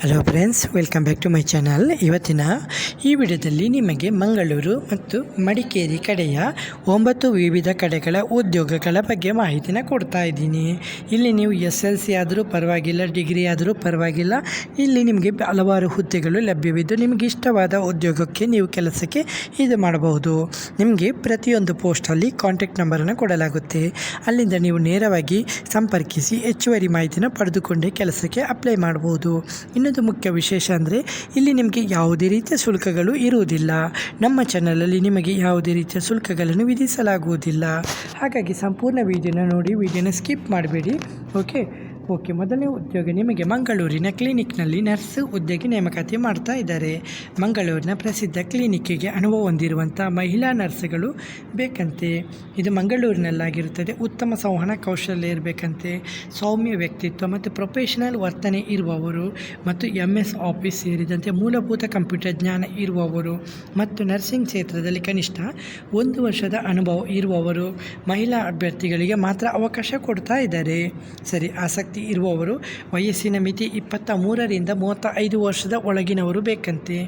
Hello friends, welcome back to my channel. ಇವತ್ತಿನ ಈ ವಿಡಿಯೋದಲ್ಲಿ ನಿಮಗೆ ಮಂಗಳೂರು ಮತ್ತು ಮಡಿಕೇರಿ ಕಡೆಯ 9 ವಿವಿಧ ಕಡೆಗಳ ಉದ್ಯೋಗಗಳ ಬಗ್ಗೆ ಮಾಹಿತಿನ ಕೊಡ್ತಾ ಇದ್ದೀನಿ. ಇಲ್ಲಿ ನೀವು SLC ಆದರೂ ಪರವಾಗಿಲ್ಲ, ಡಿಗ್ರಿ ಆದರೂ ಪರವಾಗಿಲ್ಲ, ಇಲ್ಲಿ ನಿಮಗೆ ಹಲವಾರು ಹುದ್ದೆಗಳು ಲಭ್ಯವಿದ್ದು ನಿಮಗೆ ಇಷ್ಟವಾದ ಉದ್ಯೋಗಕ್ಕೆ ನೀವು ಕೆಲಸಕ್ಕೆ ಇದು ಮಾಡಬಹುದು. ನಿಮಗೆ ಪ್ರತಿಯೊಂದು ಪೋಸ್ಟಲ್ಲಿ ಕಾಂಟ್ಯಾಕ್ಟ್ ನಂಬರನ್ನು ಕೊಡಲಾಗುತ್ತೆ. ಅಲ್ಲಿಂದ ನೀವು ನೇರವಾಗಿ ಸಂಪರ್ಕಿಸಿ ಹೆಚ್ಚುವರಿ ಮಾಹಿತಿನ ಪಡೆದುಕೊಂಡೇ ಕೆಲಸಕ್ಕೆ ಅಪ್ಲೈ ಮಾಡಬಹುದು. ಇನ್ನೊಂದು ಮುಖ್ಯ ವಿಶೇಷ ಅಂದರೆ ಇಲ್ಲಿ ನಿಮಗೆ ಯಾವುದೇ ರೀತಿಯ ಶುಲ್ಕಗಳು ಇರುವುದಿಲ್ಲ. ನಮ್ಮ ಚಾನಲಲ್ಲಿ ನಿಮಗೆ ಯಾವುದೇ ರೀತಿಯ ಶುಲ್ಕಗಳನ್ನು ವಿಧಿಸಲಾಗುವುದಿಲ್ಲ. ಹಾಗಾಗಿ ಸಂಪೂರ್ಣ ವಿಡಿಯೋನ ನೋಡಿ, ವಿಡಿಯೋನ ಸ್ಕಿಪ್ ಮಾಡಬೇಡಿ. ಓಕೆ, ಮೊದಲನೇ ಉದ್ಯೋಗ ನಿಮಗೆ ಮಂಗಳೂರಿನ ಕ್ಲಿನಿಕ್ನಲ್ಲಿ ನರ್ಸ್ ಹುದ್ದೆಗೆ ನೇಮಕಾತಿ ಮಾಡ್ತಾ ಇದ್ದಾರೆ. ಮಂಗಳೂರಿನ ಪ್ರಸಿದ್ಧ ಕ್ಲಿನಿಕ್ಕಿಗೆ ಅನುಭವ ಹೊಂದಿರುವಂಥ ಮಹಿಳಾ ನರ್ಸ್ಗಳು ಬೇಕಂತೆ. ಇದು ಮಂಗಳೂರಿನಲ್ಲಾಗಿರುತ್ತದೆ. ಉತ್ತಮ ಸಂವಹನ ಕೌಶಲ್ಯ ಇರಬೇಕಂತೆ, ಸೌಮ್ಯ ವ್ಯಕ್ತಿತ್ವ ಮತ್ತು ಪ್ರೊಫೆಷನಲ್ ವರ್ತನೆ ಇರುವವರು ಮತ್ತು MS ಆಫೀಸ್ ಸೇರಿದಂತೆ ಮೂಲಭೂತ ಕಂಪ್ಯೂಟರ್ ಜ್ಞಾನ ಇರುವವರು ಮತ್ತು ನರ್ಸಿಂಗ್ ಕ್ಷೇತ್ರದಲ್ಲಿ ಕನಿಷ್ಠ 1 ವರ್ಷದ ಅನುಭವ ಇರುವವರು ಮಹಿಳಾ ಅಭ್ಯರ್ಥಿಗಳಿಗೆ ಮಾತ್ರ ಅವಕಾಶ ಕೊಡ್ತಾ ಇದ್ದಾರೆ. ಸರಿ, ಆಸಕ್ತಿ ಇರುವವರು ವಯಸ್ಸಿನ ಮಿತಿ 23ರಿಂದ 35 ವರ್ಷದ ಒಳಗಿನವರು ಬೇಕಂತೆ.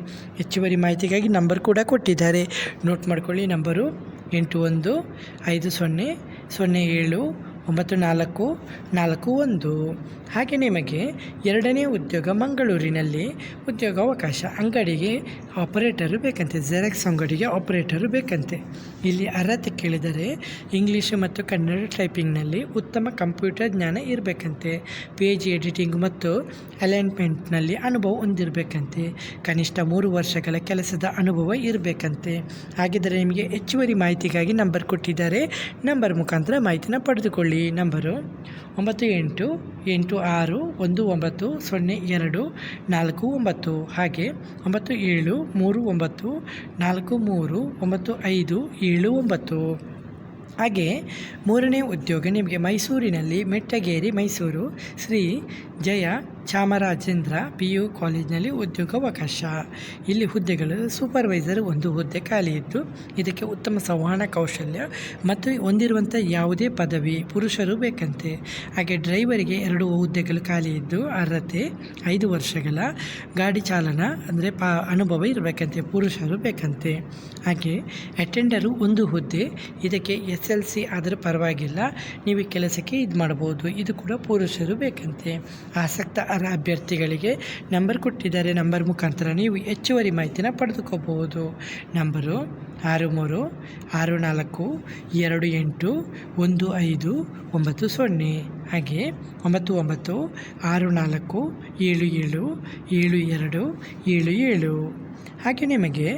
ಹೆಚ್ಚುವರಿ ಮಾಹಿತಿಗಾಗಿ ನಂಬರ್ ಕೂಡ ಕೊಟ್ಟಿದ್ದಾರೆ, ನೋಟ್ ಮಾಡ್ಕೊಳ್ಳಿ. ನಂಬರು 8150079441. ಹಾಗೆ ನಿಮಗೆ ಎರಡನೇ ಉದ್ಯೋಗ ಮಂಗಳೂರಿನಲ್ಲಿ ಉದ್ಯೋಗಾವಕಾಶ ಅಂಗಡಿಗೆ ಆಪರೇಟರು ಬೇಕಂತೆ. ಜೆರಾಕ್ಸ್ ಅಂಗಡಿಗೆ ಆಪರೇಟರು ಬೇಕಂತೆ. ಇಲ್ಲಿ ಅರ್ಹತೆ ಕೇಳಿದರೆ ಇಂಗ್ಲೀಷು ಮತ್ತು ಕನ್ನಡ ಟೈಪಿಂಗ್ನಲ್ಲಿ ಉತ್ತಮ ಕಂಪ್ಯೂಟರ್ ಜ್ಞಾನ ಇರಬೇಕಂತೆ. ಪೇಜ್ ಎಡಿಟಿಂಗ್ ಮತ್ತು ಅಲೈನ್ಮೆಂಟ್ನಲ್ಲಿ ಅನುಭವ ಹೊಂದಿರಬೇಕಂತೆ. ಕನಿಷ್ಠ 3 ವರ್ಷಗಳ ಕೆಲಸದ ಅನುಭವ ಇರಬೇಕಂತೆ. ಹಾಗಿದ್ದರೆ ನಿಮಗೆ ಹೆಚ್ಚುವರಿ ಮಾಹಿತಿಗಾಗಿ ನಂಬರ್ ಕೊಟ್ಟಿದ್ದಾರೆ, ನಂಬರ್ ಮುಖಾಂತರ ಮಾಹಿತಿನ ಪಡೆದುಕೊಳ್ಳಿ. ನಂಬರು 9881190249. ಹಾಗೆ 9739439579. ಹಾಗೆ ಮೂರನೇ ಉದ್ಯೋಗ ನಿಮಗೆ ಮೈಸೂರಿನಲ್ಲಿ ಮೆಟ್ಟಗೇರಿ ಮೈಸೂರು ಶ್ರೀ ಜಯ ಚಾಮರಾಜೇಂದ್ರ PU ಕಾಲೇಜಿನಲ್ಲಿ ಉದ್ಯೋಗಾವಕಾಶ. ಇಲ್ಲಿ ಹುದ್ದೆಗಳು ಸೂಪರ್ವೈಸರ್ ಒಂದು ಹುದ್ದೆ ಖಾಲಿ ಇದ್ದು ಇದಕ್ಕೆ ಉತ್ತಮ ಸಂವಹನ ಕೌಶಲ್ಯ ಮತ್ತು ಹೊಂದಿರುವಂಥ ಯಾವುದೇ ಪದವಿ ಪುರುಷರು ಬೇಕಂತೆ. ಹಾಗೆ ಡ್ರೈವರಿಗೆ 2 ಹುದ್ದೆಗಳು ಖಾಲಿ ಇದ್ದು ಅರ್ಹತೆ 5 ವರ್ಷಗಳ ಗಾಡಿ ಚಾಲನ ಅಂದರೆ ಅನುಭವ ಇರಬೇಕಂತೆ, ಪುರುಷರು ಬೇಕಂತೆ. ಹಾಗೆ ಅಟೆಂಡರು 1 ಹುದ್ದೆ, ಇದಕ್ಕೆ SLC ಆದರೆ ಪರವಾಗಿಲ್ಲ, ನೀವು ಕೆಲಸಕ್ಕೆ ಇದು ಮಾಡ್ಬೋದು, ಇದು ಕೂಡ ಪುರುಷರು ಬೇಕಂತೆ. ಆಸಕ್ತ ಅಭ್ಯರ್ಥಿಗಳಿಗೆ ನಂಬರ್ ಕೊಟ್ಟಿದ್ದಾರೆ, ನಂಬರ್ ಮುಖಾಂತರ ನೀವು ಹೆಚ್ಚುವರಿ ಮಾಹಿತಿನ ಪಡೆದುಕೋಬಹುದು. ನಂಬರು 6326428150. ಹಾಗೆ 9964777277. ಹಾಗೆ ನಿಮಗೆ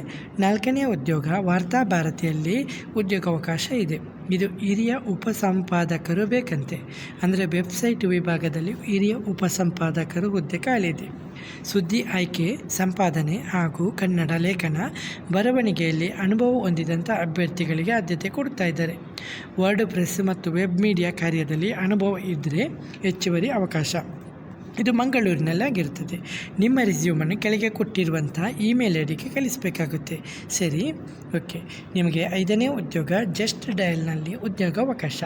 4ನೇ ಉದ್ಯೋಗ ವಾರ್ತಾ ಭಾರತಿಯಲ್ಲಿ ಉದ್ಯೋಗಾವಕಾಶ ಇದೆ. ಇದು ಹಿರಿಯ ಉಪಸಂಪಾದಕರು ಬೇಕಂತೆ. ಅಂದರೆ ವೆಬ್ಸೈಟ್ ವಿಭಾಗದಲ್ಲಿ ಹಿರಿಯ ಉಪಸಂಪಾದಕರು ಹುದ್ದೆ ಖಾಲಿ ಇದೆ. ಸುದ್ದಿ ಆಯ್ಕೆ, ಸಂಪಾದನೆ ಹಾಗೂ ಕನ್ನಡ ಲೇಖನ ಬರವಣಿಗೆಯಲ್ಲಿ ಅನುಭವ ಹೊಂದಿದಂಥ ಅಭ್ಯರ್ಥಿಗಳಿಗೆ ಆದ್ಯತೆ ಕೊಡ್ತಾ ಇದ್ದಾರೆ. ವರ್ಡ್ ಪ್ರೆಸ್ ಮತ್ತು ವೆಬ್ ಮೀಡಿಯಾ ಕಾರ್ಯದಲ್ಲಿ ಅನುಭವ ಇದ್ದರೆ ಹೆಚ್ಚುವರಿ ಅವಕಾಶ. ಇದು ಮಂಗಳೂರಿನಲ್ಲಾಗಿರ್ತದೆ. ನಿಮ್ಮ ರೆಸ್ಯೂಮನ್ನು ಕೆಳಗೆ ಕೊಟ್ಟಿರುವಂಥ ಇಮೇಲ್ ಐಡಿಗೆ ಕಳಿಸಬೇಕಾಗುತ್ತೆ. ಸರಿ, ನಿಮಗೆ 5ನೇ ಉದ್ಯೋಗ ಜಸ್ಟ್ ಡಯಲ್ನಲ್ಲಿ ಉದ್ಯೋಗಾವಕಾಶ.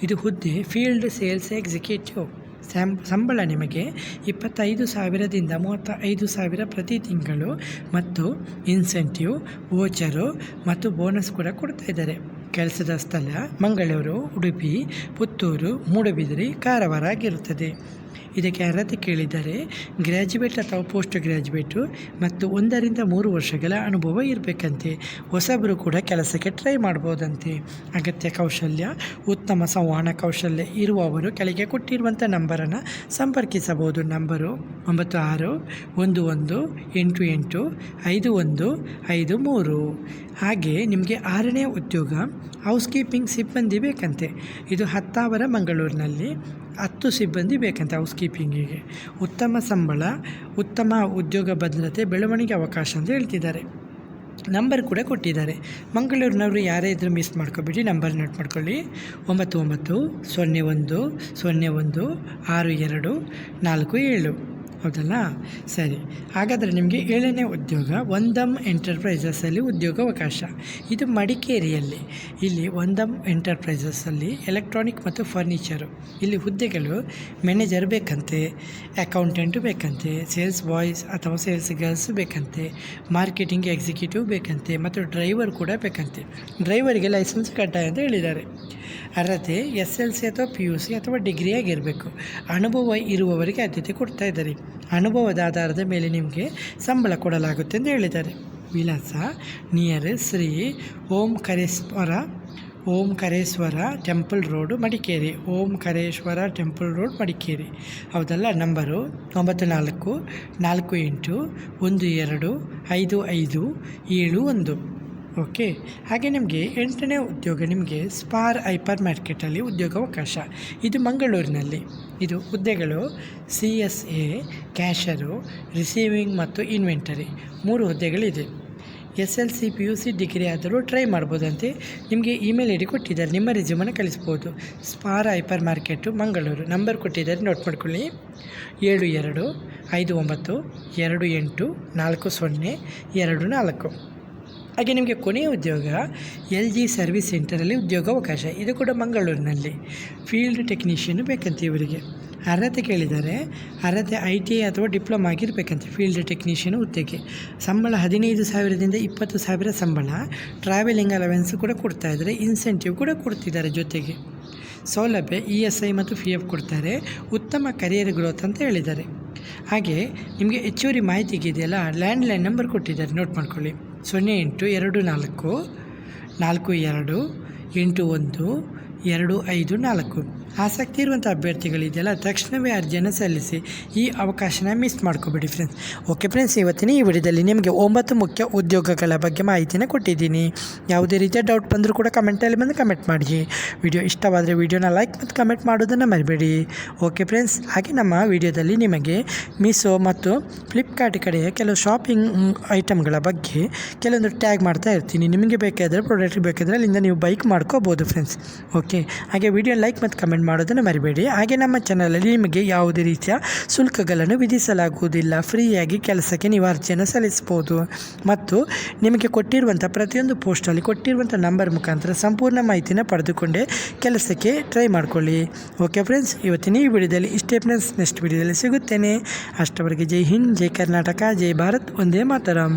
ಇದು ಹುದ್ದೆ ಫೀಲ್ಡ್ ಸೇಲ್ಸ್ ಎಕ್ಸಿಕ್ಯೂಟಿವ್. ಸಂಬಳ ನಿಮಗೆ 25,000ದಿಂದ 35,000 ಪ್ರತಿ ತಿಂಗಳು ಮತ್ತು ಇನ್ಸೆಂಟಿವ್, ವೋಚರು ಮತ್ತು ಬೋನಸ್ ಕೂಡ ಕೊಡ್ತಾ ಇದ್ದಾರೆ. ಕೆಲಸದ ಸ್ಥಳ ಮಂಗಳೂರು, ಉಡುಪಿ, ಪುತ್ತೂರು, ಮೂಡುಬಿದಿರೆ, ಕಾರವಾರ ಆಗಿರುತ್ತದೆ. ಇದಕ್ಕೆ ಅರ್ಹತೆ ಕೇಳಿದರೆ ಗ್ರ್ಯಾಜುಯೇಟ್ ಅಥವಾ ಪೋಸ್ಟ್ ಗ್ರ್ಯಾಜುಯೇಟು ಮತ್ತು 1ರಿಂದ 3 ವರ್ಷಗಳ ಅನುಭವ ಇರಬೇಕಂತೆ. ಹೊಸಬರು ಕೂಡ ಕೆಲಸಕ್ಕೆ ಟ್ರೈ ಮಾಡ್ಬೋದಂತೆ. ಅಗತ್ಯ ಕೌಶಲ್ಯ ಉತ್ತಮ ಸಂವಹನ ಕೌಶಲ್ಯ ಇರುವವರು ಕೆಳಗೆ ಕೊಟ್ಟಿರುವಂಥ ನಂಬರನ್ನು ಸಂಪರ್ಕಿಸಬಹುದು. ನಂಬರು 9611885153. ಹಾಗೆ ನಿಮಗೆ 6ನೇ ಉದ್ಯೋಗ ಹೌಸ್ ಕೀಪಿಂಗ್ ಸಿಬ್ಬಂದಿ ಬೇಕಂತೆ. ಇದು 10 ಮಂಗಳೂರಿನಲ್ಲಿ 10 ಸಿಬ್ಬಂದಿ ಬೇಕಂತೆ ಹೌಸ್ ಕೀಪಿಂಗಿಗೆ. ಉತ್ತಮ ಸಂಬಳ, ಉತ್ತಮ ಉದ್ಯೋಗ ಭದ್ರತೆ, ಬೆಳವಣಿಗೆ ಅವಕಾಶ ಅಂತ ಹೇಳ್ತಿದ್ದಾರೆ. ನಂಬರ್ ಕೂಡ ಕೊಟ್ಟಿದ್ದಾರೆ. ಮಂಗಳೂರಿನವರು ಯಾರೇ ಇದ್ದರೂ ಮಿಸ್ ಮಾಡ್ಕೊಬೇಡಿ, ನಂಬರ್ ನೋಟ್ ಮಾಡ್ಕೊಳ್ಳಿ. 9901016247. ಹೌದಲ್ಲ, ಸರಿ. ಹಾಗಾದರೆ ನಿಮಗೆ 7ನೇ ಉದ್ಯೋಗ ಒಂದಮ್ ಎಂಟರ್ಪ್ರೈಸಸಲ್ಲಿ ಉದ್ಯೋಗಾವಕಾಶ. ಇದು ಮಡಿಕೇರಿಯಲ್ಲಿ. ಇಲ್ಲಿ ಒಂದಮ್ ಎಂಟರ್ಪ್ರೈಸಸಲ್ಲಿ ಎಲೆಕ್ಟ್ರಾನಿಕ್ ಮತ್ತು ಫರ್ನಿಚರು. ಇಲ್ಲಿ ಹುದ್ದೆಗಳು ಮ್ಯಾನೇಜರ್ ಬೇಕಂತೆ, ಅಕೌಂಟೆಂಟು ಬೇಕಂತೆ, ಸೇಲ್ಸ್ ಬಾಯ್ಸ್ ಅಥವಾ ಸೇಲ್ಸ್ ಗರ್ಲ್ಸ್ ಬೇಕಂತೆ, ಮಾರ್ಕೆಟಿಂಗ್ ಎಕ್ಸಿಕ್ಯೂಟಿವ್ ಬೇಕಂತೆ ಮತ್ತು ಡ್ರೈವರ್ ಕೂಡ ಬೇಕಂತೆ. ಡ್ರೈವರಿಗೆ ಲೈಸೆನ್ಸ್ ಕಡ್ಡಾಯ ಅಂತ ಹೇಳಿದ್ದಾರೆ. ಅರ್ಹತೆ SLC ಅಥವಾ PUC ಅಥವಾ ಡಿಗ್ರಿ ಆಗಿರಬೇಕು. ಅನುಭವ ಇರುವವರಿಗೆ ಆದ್ಯತೆ ಕೊಡ್ತಾ ಇದ್ದಾರೆ. ಅನುಭವದ ಆಧಾರದ ಮೇಲೆ ನಿಮಗೆ ಸಂಬಳ ಕೊಡಲಾಗುತ್ತೆ ಎಂದು ಹೇಳಿದ್ದಾರೆ. ವಿಳಾಸ near Shri Omkareshwara temple road Madikeri. Omkareshwara temple road Madikeri. ಹೌದಲ್ಲ. ನಂಬರು 9418125571. ಓಕೆ. ಹಾಗೆ ನಿಮಗೆ 8ನೇ ಉದ್ಯೋಗ ನಿಮಗೆ ಸ್ಪಾರ್ ಹೈಪರ್ ಮಾರ್ಕೆಟಲ್ಲಿ ಉದ್ಯೋಗಾವಕಾಶ. ಇದು ಮಂಗಳೂರಿನಲ್ಲಿ. ಇದು ಹುದ್ದೆಗಳು CSA, ಕ್ಯಾಶರು, ರಿಸೀವಿಂಗ್ ಮತ್ತು ಇನ್ವೆಂಟರಿ 3 ಹುದ್ದೆಗಳಿದೆ. SLC PUC ಡಿಗ್ರಿ ಆದರೂ ಟ್ರೈ ಮಾಡ್ಬೋದಂತೆ. ನಿಮಗೆ ಇಮೇಲ್ ID ಕೊಟ್ಟಿದ್ದಾರೆ, ನಿಮ್ಮ ರೆಸ್ಯೂಮನ್ನು ಕಳಿಸ್ಬೋದು. Spar hyper market Mangaluru. Number ಕೊಟ್ಟಿದ್ದಾರೆ, ನೋಟ್ ಮಾಡ್ಕೊಳ್ಳಿ. 7259284024. ಹಾಗೆ ನಿಮಗೆ ಕೊನೆಯ ಉದ್ಯೋಗ LG ಸರ್ವಿಸ್ ಸೆಂಟರಲ್ಲಿ ಉದ್ಯೋಗಾವಕಾಶ. ಇದು ಕೂಡ ಮಂಗಳೂರಿನಲ್ಲಿ. ಫೀಲ್ಡ್ ಟೆಕ್ನಿಷಿಯನ್ ಬೇಕಂತೆ ಇವರಿಗೆ. ಅರ್ಹತೆ ಕೇಳಿದ್ದಾರೆ. ಅರ್ಹತೆ ITI ಅಥವಾ ಡಿಪ್ಲೊಮಾ ಆಗಿರಬೇಕಂತೆ ಫೀಲ್ಡ್ ಟೆಕ್ನಿಷಿಯನ್ ಹುದ್ದೆಗೆ. ಸಂಬಳ 15,000ದಿಂದ 20,000 ಸಂಬಳ. ಟ್ರಾವೆಲಿಂಗ್ ಅಲವೆನ್ಸ್ ಕೂಡ ಕೊಡ್ತಾಯಿದ್ದಾರೆ. ಇನ್ಸೆಂಟಿವ್ ಕೂಡ ಕೊಡ್ತಿದ್ದಾರೆ ಜೊತೆಗೆ. ಸೌಲಭ್ಯ ESI ಮತ್ತು PF ಕೊಡ್ತಾರೆ. ಉತ್ತಮ ಕರಿಯರ್ ಗ್ರೋತ್ ಅಂತ ಹೇಳಿದ್ದಾರೆ. ಹಾಗೆ ನಿಮಗೆ ಹೆಚ್ಚುವರಿ ಮಾಹಿತಿಗೆ ಇದೆಯಲ್ಲ, ಲ್ಯಾಂಡ್ಲೈನ್ ನಂಬರ್ ಕೊಟ್ಟಿದ್ದಾರೆ, ನೋಟ್ ಮಾಡ್ಕೊಳ್ಳಿ. 0842428125 ಆಸಕ್ತಿ ಇರುವಂಥ ಅಭ್ಯರ್ಥಿಗಳಿದೆಯಲ್ಲ, ತಕ್ಷಣವೇ ಅರ್ಜಿಯನ್ನು ಸಲ್ಲಿಸಿ. ಈ ಅವಕಾಶನ ಮಿಸ್ ಮಾಡ್ಕೋಬೇಡಿ ಫ್ರೆಂಡ್ಸ್. ಓಕೆ ಫ್ರೆಂಡ್ಸ್, ಇವತ್ತಿನ ಈ ವಿಡಿಯೋದಲ್ಲಿ ನಿಮಗೆ 9 ಮುಖ್ಯ ಉದ್ಯೋಗಗಳ ಬಗ್ಗೆ ಮಾಹಿತಿನ ಕೊಟ್ಟಿದ್ದೀನಿ. ಯಾವುದೇ ರೀತಿಯ ಡೌಟ್ ಬಂದರೂ ಕೂಡ ಕಮೆಂಟಲ್ಲಿ ಬಂದು ಕಮೆಂಟ್ ಮಾಡಿ. ವಿಡಿಯೋ ಇಷ್ಟವಾದರೆ ವಿಡಿಯೋನ ಲೈಕ್ ಮತ್ತು ಕಮೆಂಟ್ ಮಾಡೋದನ್ನು ಮರಿಬೇಡಿ. ಓಕೆ ಫ್ರೆಂಡ್ಸ್, ಹಾಗೆ ನಮ್ಮ ವಿಡಿಯೋದಲ್ಲಿ ನಿಮಗೆ ಮೀಶೋ ಮತ್ತು ಫ್ಲಿಪ್ಕಾರ್ಟ್ ಕಡೆಯ ಕೆಲವು ಶಾಪಿಂಗ್ ಐಟಮ್ಗಳ ಬಗ್ಗೆ ಕೆಲವೊಂದು ಟ್ಯಾಗ್ ಮಾಡ್ತಾ ಇರ್ತೀನಿ. ನಿಮಗೆ ಬೇಕಾದರೆ ಪ್ರಾಡಕ್ಟ್ ಬೇಕಾದರೆ ಅಲ್ಲಿಂದ ನೀವು ಬೈಕ್ ಮಾಡ್ಕೋಬೋದು ಫ್ರೆಂಡ್ಸ್. ಓಕೆ. ಹಾಗೆ ವಿಡಿಯೋ ಲೈಕ್ ಮತ್ತು ಕಮೆಂಟ್ ಮಾಡೋದನ್ನು ಮರಿಬೇಡಿ. ಹಾಗೆ ನಮ್ಮ ಚಾನಲಲ್ಲಿ ನಿಮಗೆ ಯಾವುದೇ ರೀತಿಯ ಶುಲ್ಕಗಳನ್ನು ವಿಧಿಸಲಾಗುವುದಿಲ್ಲ. ಫ್ರೀಯಾಗಿ ಕೆಲಸಕ್ಕೆ ನೀವು ಅರ್ಜಿಯನ್ನು ಸಲ್ಲಿಸ್ಬೋದು. ಮತ್ತು ನಿಮಗೆ ಕೊಟ್ಟಿರುವಂಥ ಪ್ರತಿಯೊಂದು ಪೋಸ್ಟಲ್ಲಿ ಕೊಟ್ಟಿರುವಂಥ ನಂಬರ್ ಮುಖಾಂತರ ಸಂಪೂರ್ಣ ಮಾಹಿತಿನ ಪಡೆದುಕೊಂಡೇ ಕೆಲಸಕ್ಕೆ ಟ್ರೈ ಮಾಡ್ಕೊಳ್ಳಿ. ಓಕೆ ಫ್ರೆಂಡ್ಸ್, ಇವತ್ತಿನ ಈ ವಿಡಿಯೋದಲ್ಲಿ ಇಷ್ಟೇ ಫ್ರೆಂಡ್ಸ್. ನೆಕ್ಸ್ಟ್ ವಿಡಿಯೋದಲ್ಲಿ ಸಿಗುತ್ತೇನೆ. ಅಷ್ಟವರೆಗೆ ಜೈ ಹಿಂದ್, ಜೈ ಕರ್ನಾಟಕ, ಜೈ ಭಾರತ್, ಒಂದೇ ಮಾತರಂ.